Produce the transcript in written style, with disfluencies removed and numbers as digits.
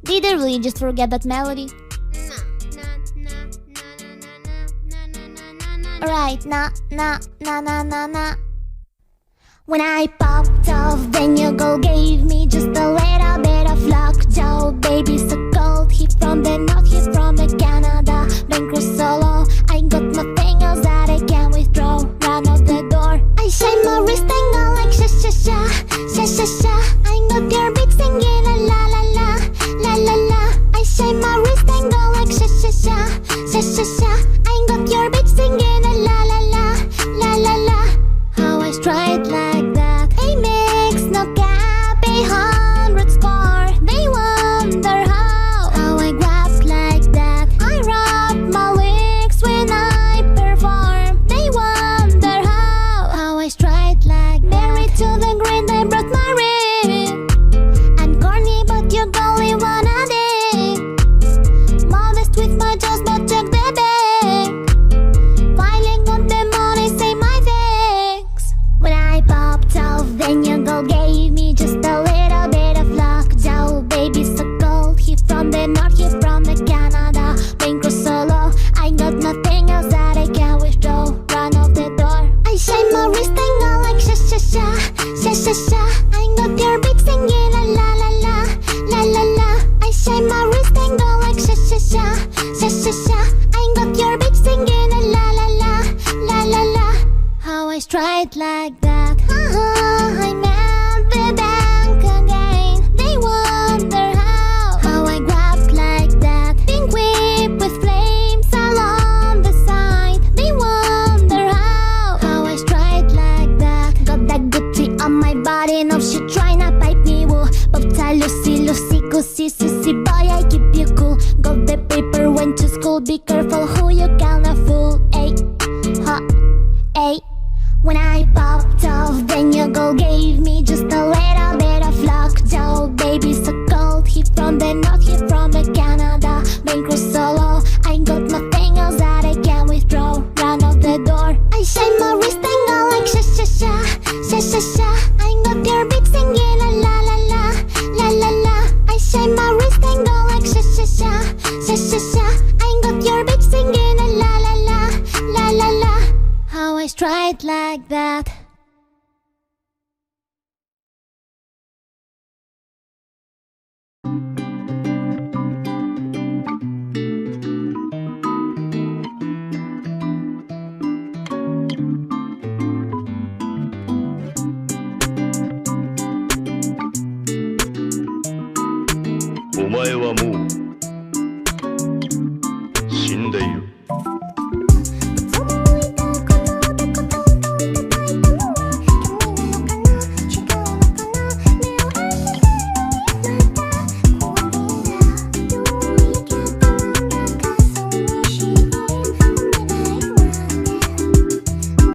Did I really just forget that melody? Alright, na na na na na na. When I popped off, then your girl gave me just a little bit of lockjaw. Baby so cold, he from the north, he from the Canada. Been cruise solo, I got nothing else that I can withdraw. Run out the door, I shine my wrist and go like sha sha sha, sha sha sha. I got your beat singing a la la la, la la la. I shine my wrist and go like sha sha sha, sha sha sha. I got your beat singing a la la la, la la la. How I stride like that, a mix, no cap, 100 score. They wonder how I grab like that. I rap my licks when I perform. They wonder how I stride like that. Married to the grind, I brought my ring. I'm corny, but you only wanna dig. Modest with my jaws, but check the bank. Filing on the money, say my thanks. When I popped off, then your girl gave me just a little bit of lockjaw. Baby so cold, he from the north, he from the Canada. Been cruise solo, I got nothing else that I can withdraw. Run out the door, I shine my wrist and go like sha sha sha, sha sha sha. I got your beat singing a la la la, la la la. I shine my wrist and go like sha sha sha, sha sha sha. I got your beat singing a la la la, la la la. How I stride like that. I'm at the bank again. They wonder how I grab like that. Pink whip with flames along the side. They wonder how I stride like that. Got that good tea on my body. No shit tryna pipe me woo. Bobta Lucy, Lucy, goosey, susie boy, I keep you cool. Got the paper, went to school, be careful